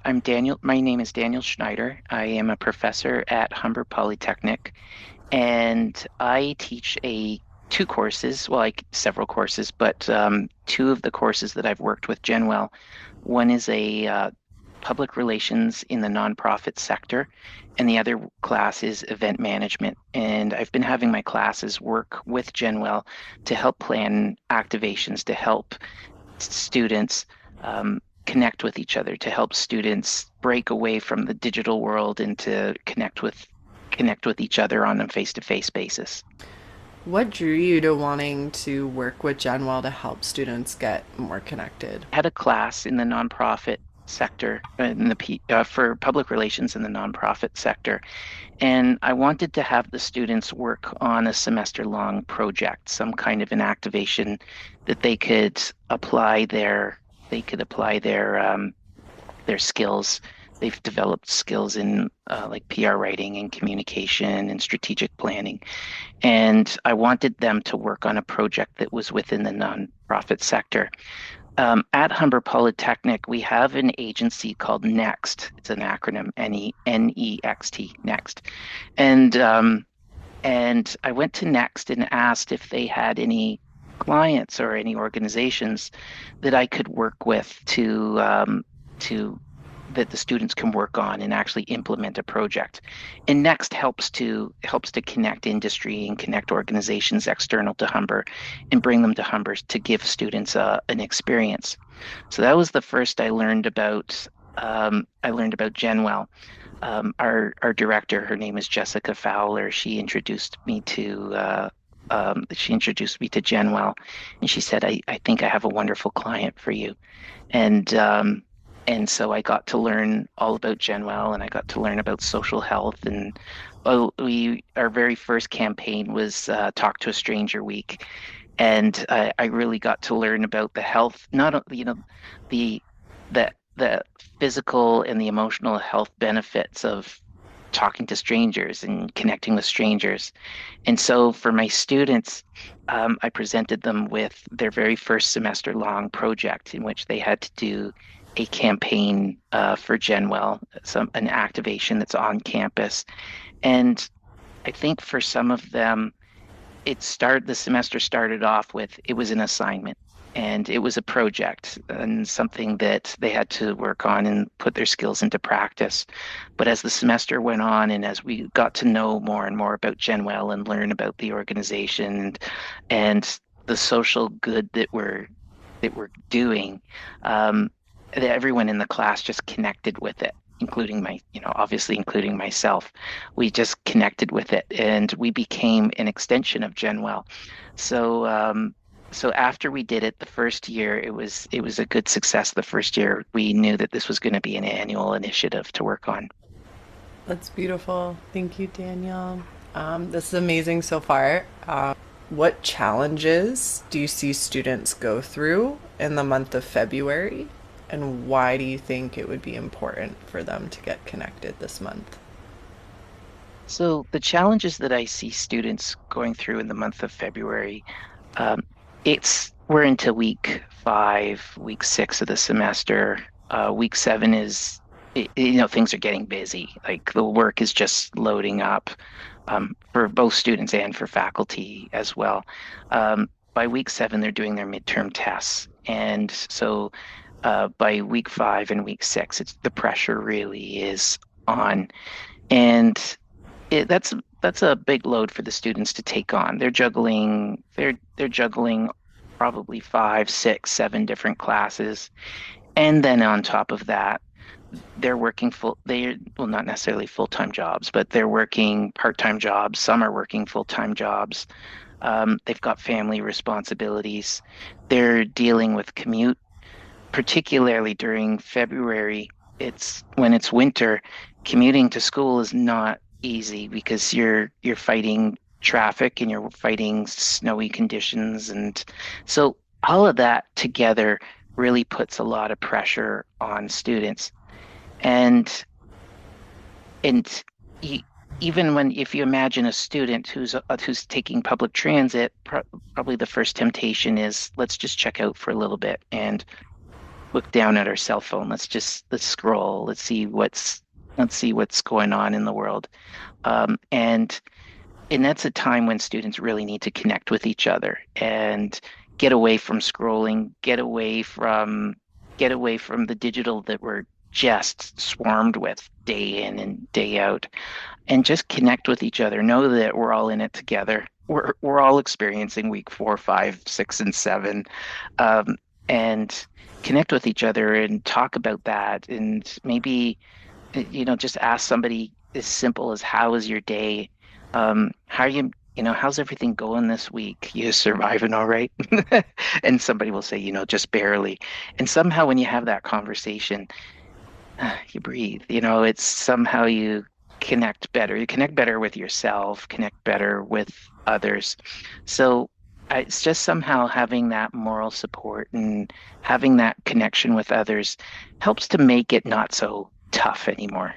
I'm Daniel. My name is Daniel Schneider. I am a professor at Humber Polytechnic, and I teach a two courses, well, like several courses, but two of the courses that I've worked with GenWell. One is a public relations in the nonprofit sector, and the other class is event management. And I've been having my classes work with GenWell to help plan activations, to help students connect with each other, to help students break away from the digital world and to connect with each other on a face-to-face basis. What drew you to wanting to work with GenWell to help students get more connected? I had a class in the nonprofit sector for public relations in the nonprofit sector, and I wanted to have the students work on a semester-long project, some kind of an activation that they could apply their skills. They've developed skills in like PR writing and communication and strategic planning. And I wanted them to work on a project that was within the nonprofit sector. At Humber Polytechnic, we have an agency called NEXT. It's an acronym, Next, NEXT. And and I went to NEXT and asked if they had any clients or any organizations that I could work with to that the students can work on and actually implement a project. And Next helps to connect industry and connect organizations external to Humber and bring them to Humber to give students an experience. So that was the first I learned about GenWell. Our director, her name is Jessica Fowler. She introduced me to GenWell, and she said, I think I have a wonderful client for you. And so I got to learn all about GenWell, and I got to learn about social health. And our very first campaign was Talk to a Stranger Week, and I really got to learn about the health, not the the physical and the emotional health benefits of talking to strangers and connecting with strangers. And so for my students, I presented them with their very first semester long project in which they had to do a campaign for GenWell, an activation that's on campus. And I think for some of them, the semester started off with it was an assignment and it was a project and something that they had to work on and put their skills into practice. But as the semester went on and as we got to know more and more about GenWell and learn about the organization and the social good that we're doing, that everyone in the class just connected with it, including obviously including myself. We just connected with it and we became an extension of GenWell. So after we did it the first year, it was a good success. The first year, we knew that this was going to be an annual initiative to work on. That's beautiful. Thank you, Daniel. This is amazing so far. What challenges do you see students go through in the month of February? And why do you think it would be important for them to get connected this month? So the challenges that I see students going through in the month of February, um, we're into week 5, week 6 of the semester. Week 7 things are getting busy. Like the work is just loading up for both students and for faculty as well. By week 7, they're doing their midterm tests. And so by week 5 and week 6, the pressure really is on. And that's a big load for the students to take on. They're juggling probably 5, 6, 7 different classes, and then on top of that, they're working well, not necessarily full-time jobs, but they're working part-time jobs. Some are working full-time jobs. They've got family responsibilities. They're dealing with commute, particularly during February. It's when it's winter, commuting to school is not easy because you're fighting traffic and you're fighting snowy conditions. And so all of that together really puts a lot of pressure on students. And and e- Even when if you imagine a student who's taking public transit, probably the first temptation is let's just check out for a little bit. And look down at our cell phone. Let's scroll. Let's see what's going on in the world. Um, and and that's a time when students really need to connect with each other and get away from scrolling, get away from the digital that we're just swarmed with day in and day out, and just connect with each other. Know that we're all in it together. We're all experiencing week 4, 5, 6, and 7, um, and connect with each other and talk about that. And maybe just ask somebody as simple as how was your day? How are you, how's everything going this week? You surviving all right? And somebody will say, just barely. And somehow when you have that conversation, you breathe. It's somehow you connect better. You connect better with yourself, connect better with others. So it's just somehow having that moral support and having that connection with others helps to make it not so tough anymore.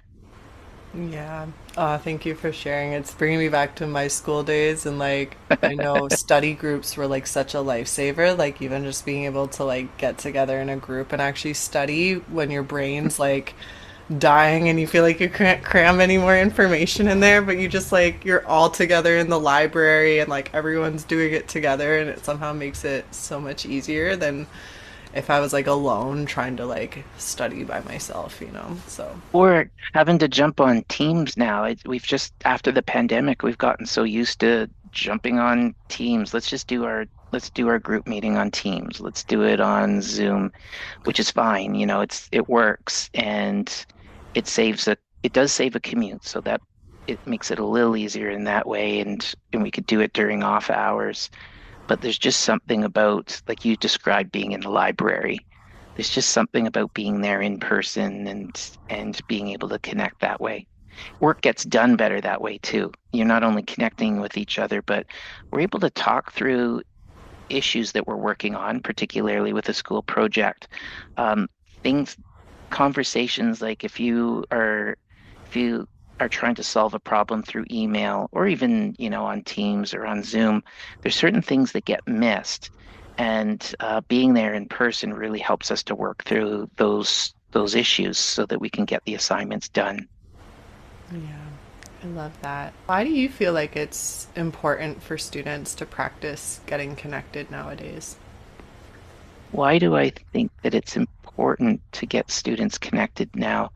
Yeah. Thank you for sharing. It's bringing me back to my school days, and like I know study groups were like such a lifesaver, like even just being able to like get together in a group and actually study when your brain's like dying and you feel like you can't cram any more information in there, but you just like you're all together in the library and like everyone's doing it together, and it somehow makes it so much easier than if I was like alone trying to like study by myself, you know? So, Or having to jump on teams now. We've just, after the pandemic, we've gotten so used to jumping on teams. Let's do our group meeting on Teams. Let's do it on Zoom, which is fine. It works and it does save a commute, so that it makes it a little easier in that way, and we could do it during off hours. But there's just something about, like you described, being in the library. There's just something about being there in person and being able to connect that way. Work gets done better that way too. You're not only connecting with each other, but we're able to talk through issues that we're working on, particularly with a school project. Um, things, conversations like if you are trying to solve a problem through email or even, on Teams or on Zoom, there's certain things that get missed. And being there in person really helps us to work through those issues so that we can get the assignments done. yeah, I love that. Why do you feel like it's important for students to practice getting connected nowadays? Why do I think that it's important to get students connected now?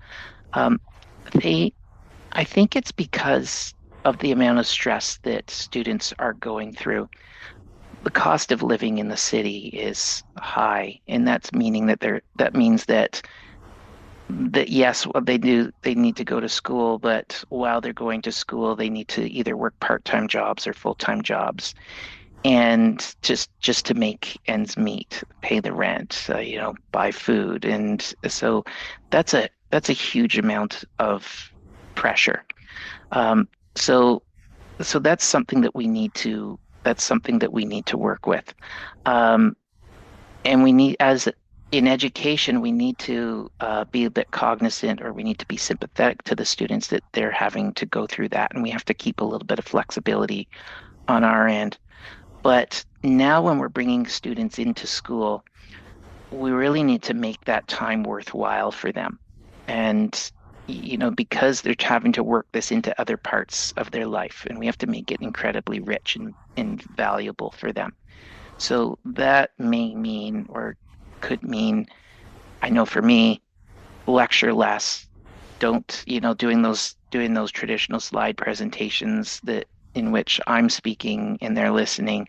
Um, they, I think it's because of the amount of stress that students are going through. The cost of living in the city is high, and that means that yes, well, they need to go to school, but while they're going to school, they need to either work part-time jobs or full-time jobs, and just to make ends meet, pay the rent, buy food, and so that's a huge amount of pressure. Um, so so that's something that we need to work with. Um, and we need, as in education, we need to be a bit cognizant, or we need to be sympathetic to the students that they're having to go through that. And we have to keep a little bit of flexibility on our end. But now, when we're bringing students into school, we really need to make that time worthwhile for them. And, because they're having to work this into other parts of their life, and we have to make it incredibly rich and valuable for them. So that may mean, or could mean, I know for me, lecture less. Don't, doing those traditional slide presentations that in which I'm speaking and they're listening.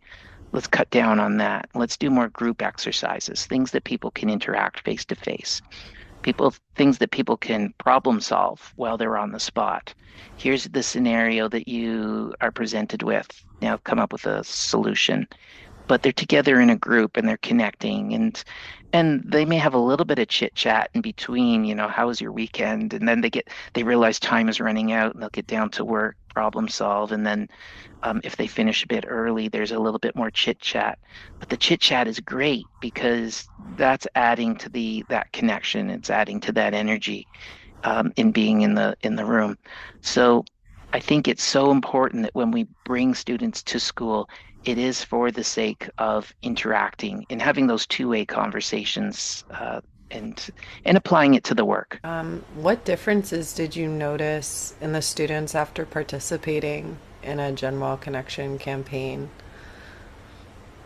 Let's cut down on that. Let's do more group exercises, things that people can interact face to face. Things that people can problem solve while they're on the spot. Here's the scenario that you are presented with. Now come up with a solution, but they're together in a group and they're connecting, and they may have a little bit of chit chat in between, how was your weekend? And then they realize time is running out and they'll get down to work, problem solve, and then if they finish a bit early, there's a little bit more chit chat. But the chit chat is great because that's adding to that connection. It's adding to that energy in being in the room. So I think it's so important that when we bring students to school, it is for the sake of interacting and having those two-way conversations and applying it to the work. What differences did you notice in the students after participating in a GenWell Connection campaign?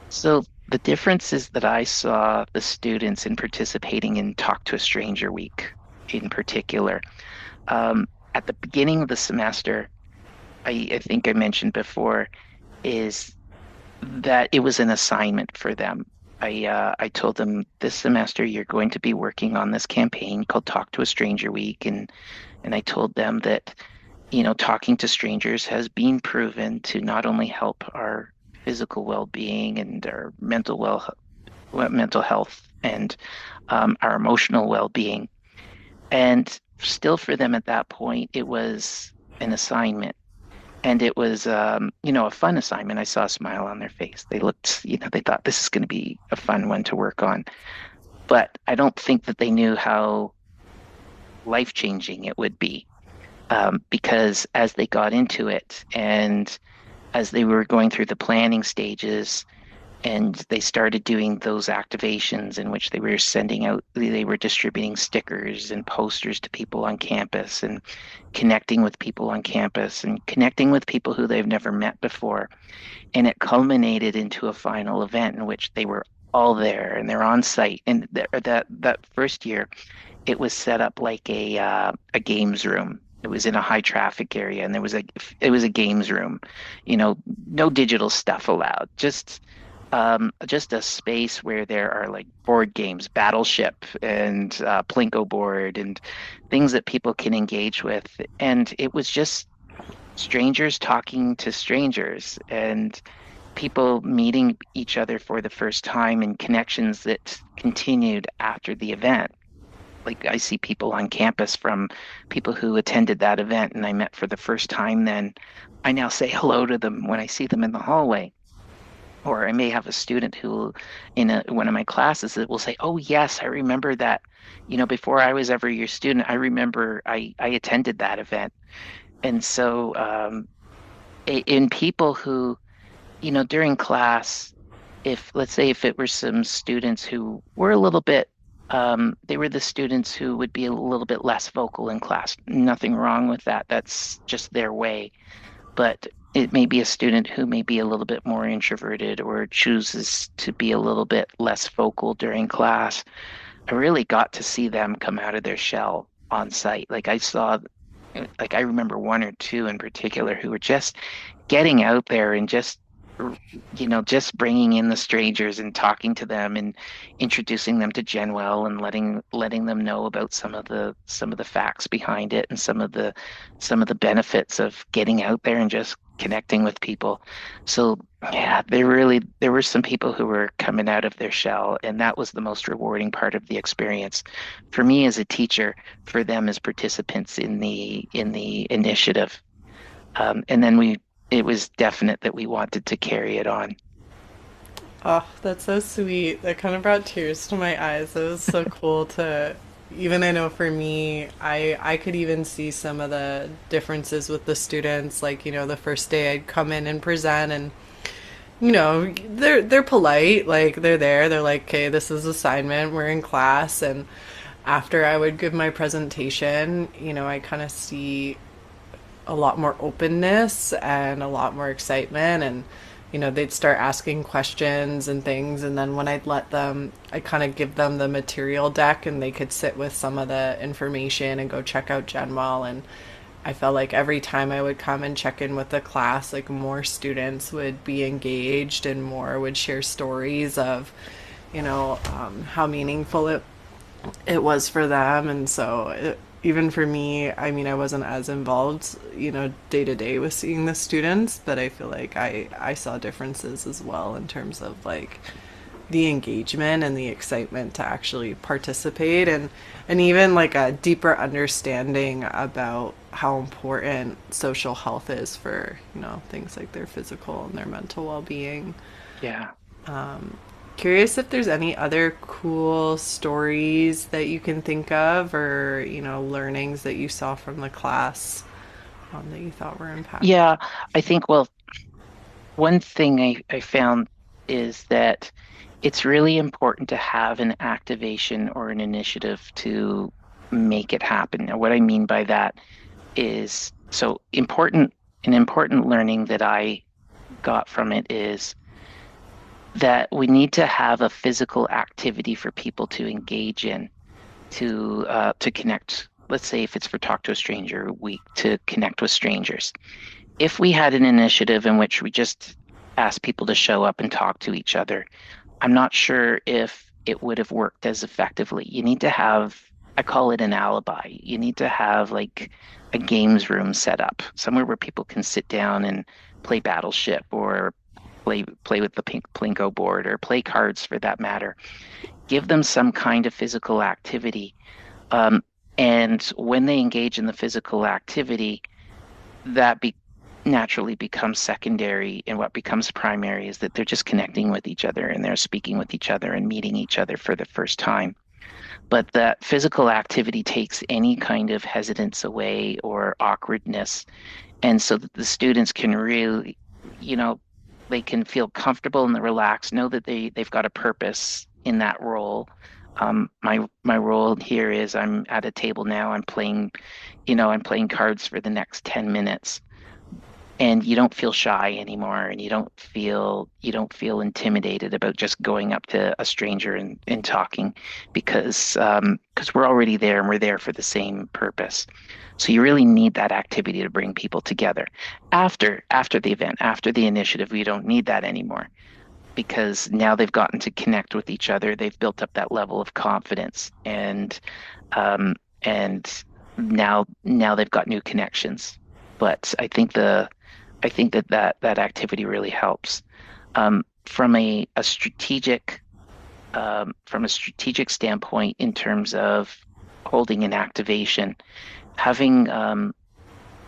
So the difference is that I saw the students in participating in Talk to a Stranger Week in particular. At the beginning of the semester, I think I mentioned before, is that it was an assignment for them. I told them this semester you're going to be working on this campaign called Talk to a Stranger Week, and I told them that talking to strangers has been proven to not only help our physical well-being and our mental health and our emotional well-being. And still, for them at that point, it was an assignment. And it was, a fun assignment. I saw a smile on their face. They looked, they thought this is going to be a fun one to work on. But I don't think that they knew how life-changing it would be, because as they got into it and as they were going through the planning stages, and they started doing those activations in which they were distributing stickers and posters to people on campus and connecting with people on campus and connecting with people who they've never met before. And it culminated into a final event in which they were all there and they're on site. And that first year, it was set up like a games room. It was in a high traffic area, and it was a games room. No digital stuff allowed. Just a space where there are like board games, Battleship and Plinko board, and things that people can engage with. And it was just strangers talking to strangers and people meeting each other for the first time and connections that continued after the event. Like I see people on campus from people who attended that event and I met for the first time then. I now say hello to them when I see them in the hallway. Or I may have a student who, in one of my classes, that will say, "Oh, yes, I remember that. Before I was ever your student, I remember I attended that event." And so, in people who, during class, if let's say if it were some students who were a little bit, they were the students who would be a little bit less vocal in class. Nothing wrong with that. That's just their way. But it may be a student who may be a little bit more introverted or chooses to be a little bit less vocal during class. I really got to see them come out of their shell on site. Like I remember one or two in particular who were just getting out there and just bringing in the strangers and talking to them and introducing them to GenWell and letting them know about some of the facts behind it and some of the benefits of getting out there and just connecting with people. So yeah, there were some people who were coming out of their shell, and that was the most rewarding part of the experience for me as a teacher, for them as participants in the initiative. And then it was definite that we wanted to carry it on. Oh, that's so sweet. That kind of brought tears to my eyes. It was so cool to even I know for me, I could even see some of the differences with the students. Like, the first day I'd come in and present and they're polite, like they're there, they're like, okay, this is assignment, we're in class. And after I would give my presentation, I kind of see a lot more openness and a lot more excitement, and they'd start asking questions and things. And then when I'd let them, I kind of give them the material deck and they could sit with some of the information and go check out GenWell. And I felt like every time I would come and check in with the class, like more students would be engaged and more would share stories of how meaningful it was for them. And so even for me, I mean, I wasn't as involved, day to day with seeing the students, but I feel like I saw differences as well in terms of like the engagement and the excitement to actually participate, and even like a deeper understanding about how important social health is for, things like their physical and their mental well-being. Yeah. Curious if there's any other cool stories that you can think of, or learnings that you saw from the class, that you thought were impactful. Yeah, I think, well, one thing I found is that it's really important to have an activation or an initiative to make it happen. Now, what I mean by that is an important learning that I got from it is that we need to have a physical activity for people to engage in to connect. Let's say if it's for talk to a stranger, we to connect with strangers. If we had an initiative in which we just asked people to show up and talk to each other, I'm not sure if it would have worked as effectively. You need to have, I call it an alibi. You need to have like a games room set up, somewhere where people can sit down and play Battleship or play with the pink Plinko board or play cards for that matter. Give them some kind of physical activity. Um, and when they engage in the physical activity, that naturally becomes secondary, and what becomes primary is that they're just connecting with each other and they're speaking with each other and meeting each other for the first time. But that physical activity takes any kind of hesitance away or awkwardness, and so that the students can really, you know, they can feel comfortable and relaxed, know that they've got a purpose in that role. My role here is I'm at a table now. I'm playing cards for the next 10 minutes, and you don't feel shy anymore, and you don't feel intimidated about just going up to a stranger and talking, because we're already there and we're there for the same purpose. So you really need that activity to bring people together. After the event, after the initiative, we don't need that anymore, because now they've gotten to connect with each other. They've built up that level of confidence, and now they've got new connections. But I think that activity really helps. From a strategic standpoint, in terms of holding an activation, having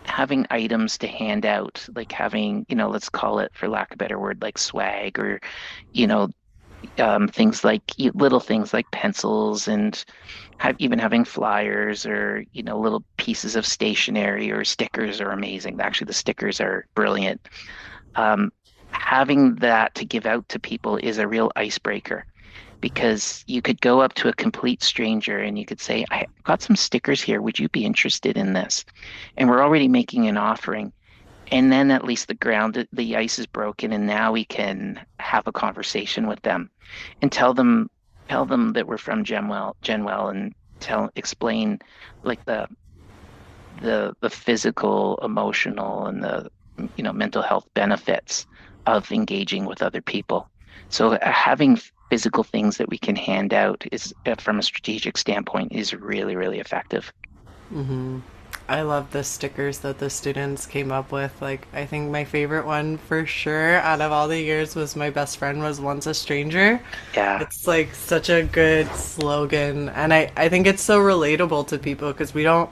having items to hand out, like having, let's call it, for lack of a better word, like swag, or you know things like little things like pencils, and even having flyers, or little pieces of stationery, or stickers are amazing. Actually, the stickers are brilliant. um, Having that to give out to people is a real icebreaker, because you could go up to a complete stranger and you could say, I got some stickers here, would you be interested in this? And we're already making an offering, and then at least the ice is broken, and now we can have a conversation with them and tell them that we're from GenWell, and explain like the physical, emotional, and the mental health benefits of engaging with other people. So having physical things that we can hand out is, from a strategic standpoint, is really, really effective. I love the stickers that the students came up with. Like, I think my favorite one for sure out of all the years was "My best friend was once a stranger." Yeah. It's like such a good slogan, and I think it's so relatable to people because we don't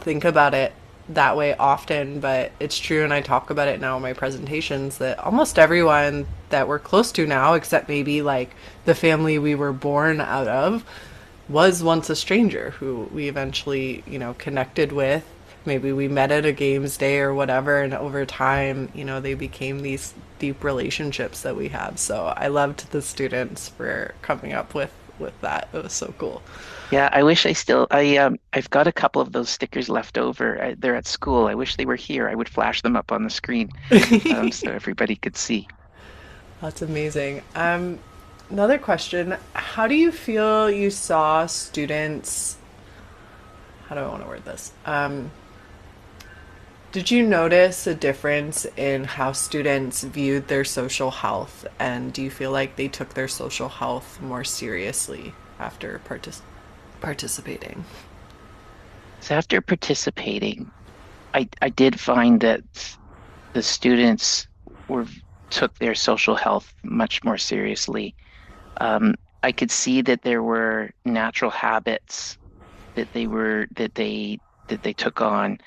think about it that way often, but it's true. And I talk about it now in my presentations that almost everyone that we're close to now, except maybe like the family we were born out of, was once a stranger who we eventually, connected with. Maybe we met at a games day or whatever, and over time, they became these deep relationships that we have. So I loved the students for coming up with that. It was so cool. Yeah, I wish I've got a couple of those stickers left over. They're at school. I wish they were here. I would flash them up on the screen, so everybody could see. That's amazing. Another question. How do you feel you saw students? How do I want to word this? Did you notice a difference in how students viewed their social health? And do you feel like they took their social health more seriously after participating? So after participating, I did find that the students were took their social health much more seriously. I could see that there were natural habits that they took on,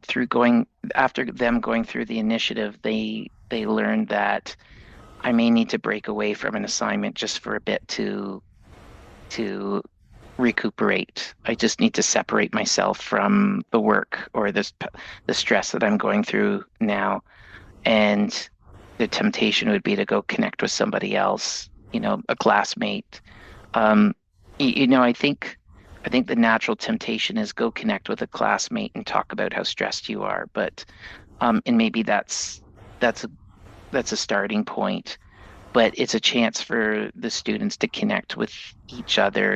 through going after them going through the initiative. They learned that I may need to break away from an assignment just for a bit to recuperate. I just need to separate myself from the work, or the stress that I'm going through now. And the temptation would be to go connect with somebody else, a classmate. Um, I think the natural temptation is go connect with a classmate and talk about how stressed you are, but and maybe that's a that's a starting point, but it's a chance for the students to connect with each other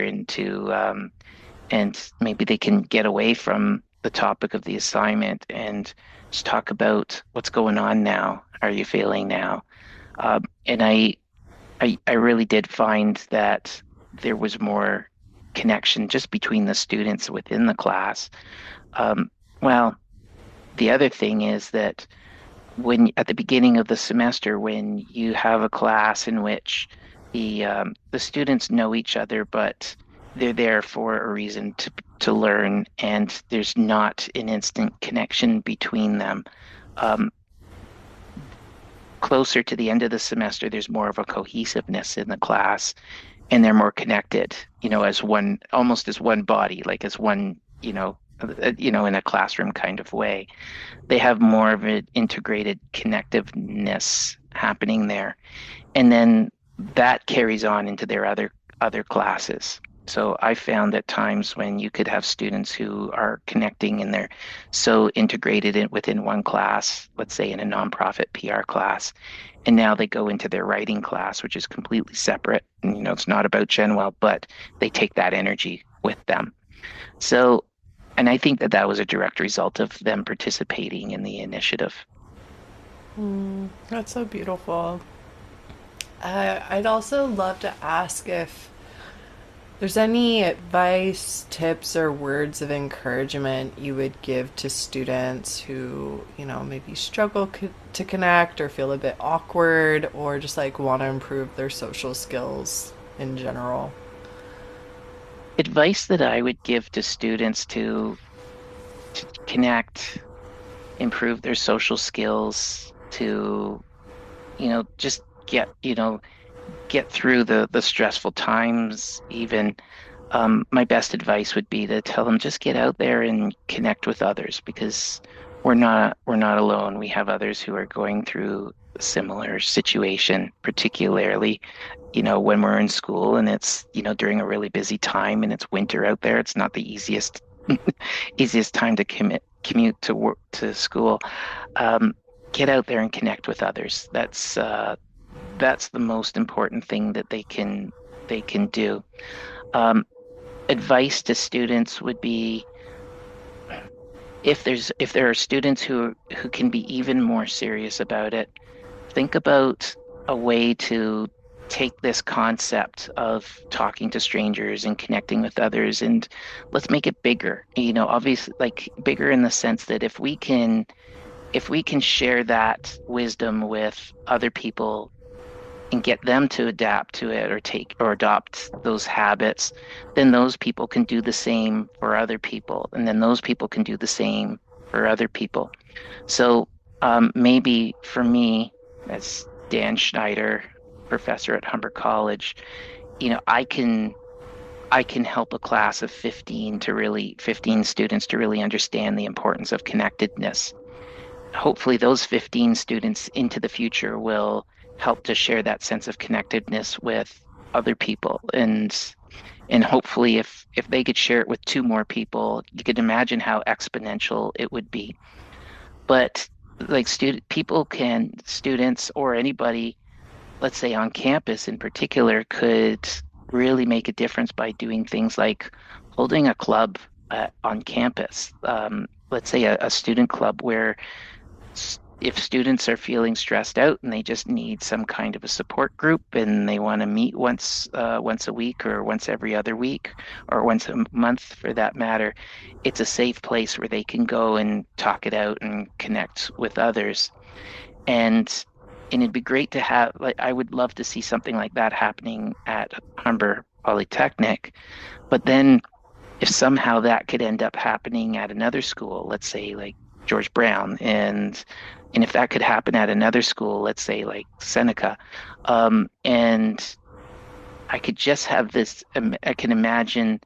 and maybe they can get away from the topic of the assignment and just talk about what's going on now. How are you feeling now? And I really did find that there was more connection just between the students within the class. Um, well, the other thing is that when at the beginning of the semester, when you have a class in which the students know each other, but they're there for a reason to learn, and there's not an instant connection between them. Um, Closer to the end of the semester, there's more of a cohesiveness in the class, and they're more connected, as one, almost as one body, like as one, in a classroom kind of way. They have more of an integrated connectiveness happening there. And then that carries on into their other classes. So I found at times when you could have students who are connecting and they're so integrated within one class, let's say in a nonprofit PR class, and now they go into their writing class, which is completely separate. And, it's not about GenWell, but they take that energy with them. So, and I think that that was a direct result of them participating in the initiative. That's so beautiful. I'd also love to ask if there's any advice, tips, or words of encouragement you would give to students who, maybe struggle to connect or feel a bit awkward or just like want to improve their social skills in general. Advice that I would give to students to connect, improve their social skills, to, just get through the stressful times even. My best advice would be to tell them just get out there and connect with others because we're not alone. We have others who are going through a similar situation, particularly, when we're in school and it's, during a really busy time and it's winter out there. It's not the easiest time to commute to work to school. Um, get out there and connect with others. That's the most important thing that they can do. Um, Advice to students would be if there are students who can be even more serious about it, think about a way to take this concept of talking to strangers and connecting with others and let's make it bigger. Obviously like bigger in the sense that if we can share that wisdom with other people and get them to adapt to it or take or adopt those habits, then those people can do the same for other people. And then those people can do the same for other people. So maybe for me, as Dan Schneider, professor at Humber College, I can help a class of 15 students to really understand the importance of connectedness. Hopefully those 15 students into the future will help to share that sense of connectedness with other people and hopefully if they could share it with two more people you could imagine how exponential it would be but like students or anybody, let's say on campus in particular, could really make a difference by doing things like holding a club on campus. Let's say a student club where if students are feeling stressed out and they just need some kind of a support group and they want to meet once a week or once every other week or once a month for that matter, it's a safe place where they can go and talk it out and connect with others. And and it'd be great to have like I would love to see something like that happening at Humber Polytechnic. But then if somehow that could end up happening at another school, let's say like George Brown, and if that could happen at another school, let's say like Seneca, and I could just have this, I can imagine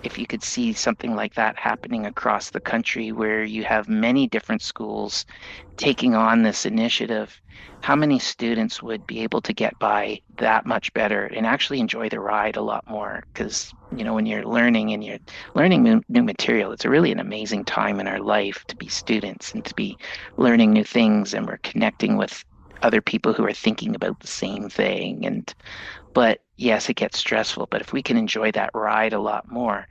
if you could see something like that happening across the country where you have many different schools taking on this initiative, how many students would be able to get by that much better and actually enjoy the ride a lot more? Because, when you're learning and you're learning new material, it's a really an amazing time in our life to be students and to be learning new things, and we're connecting with other people who are thinking about the same thing. But yes, it gets stressful, but if we can enjoy that ride a lot more,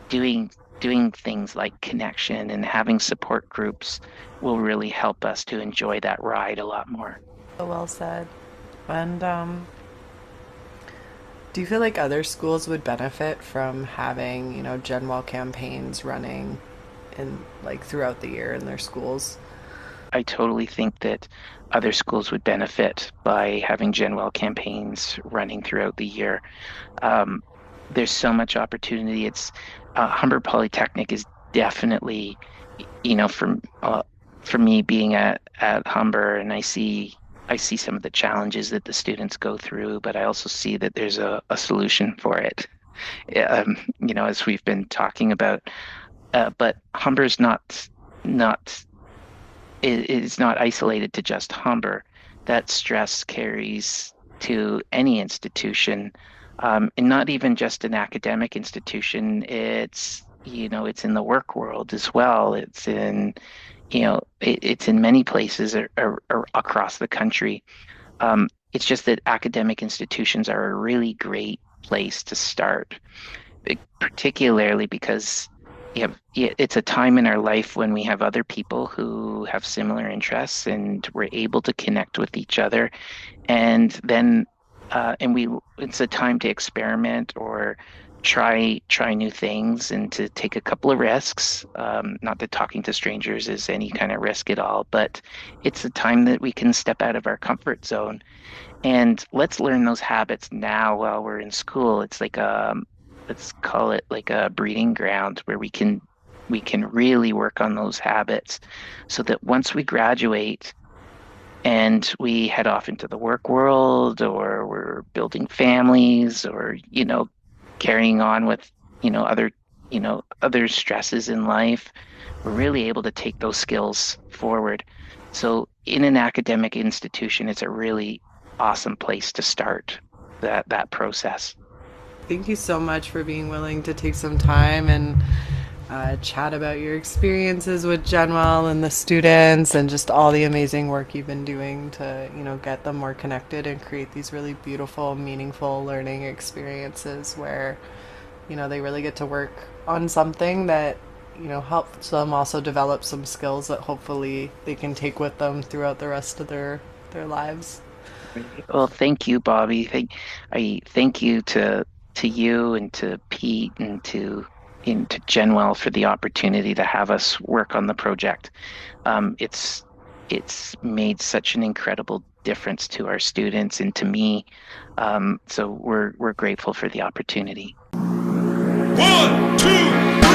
doing doing things like connection and having support groups will really help us to enjoy that ride a lot more. So well said. And do you feel like other schools would benefit from having, GenWell campaigns running in like throughout the year in their schools? I totally think that other schools would benefit by having GenWell campaigns running throughout the year. Um, there's so much opportunity. It's Humber Polytechnic is definitely, for me being at Humber, and I see some of the challenges that the students go through, but I also see that there's a solution for it. As we've been talking about. But Humber's not is not isolated to just Humber. That stress carries to any institution, and not even just an academic institution. It's in the work world as well. It's in many places across the country. It's just that academic institutions are a really great place to start, particularly because it's a time in our life when we have other people who have similar interests and we're able to connect with each other. And then, it's a time to experiment or try new things and to take a couple of risks. Not that talking to strangers is any kind of risk at all, but it's a time that we can step out of our comfort zone, and let's learn those habits now while we're in school. It's like let's call it like a breeding ground where we can really work on those habits so that once we graduate and we head off into the work world, or we're building families, or carrying on with other stresses in life, we're really able to take those skills forward. So in an academic institution, it's a really awesome place to start that process. Thank you so much for being willing to take some time and chat about your experiences with GenWell and the students and just all the amazing work you've been doing to, get them more connected and create these really beautiful, meaningful learning experiences where, they really get to work on something that, helps them also develop some skills that hopefully they can take with them throughout the rest of their lives. Well, thank you, Bobbie. I thank you to you and to Pete and to GenWell for the opportunity to have us work on the project. It's made such an incredible difference to our students and to me. So we're grateful for the opportunity. One, two.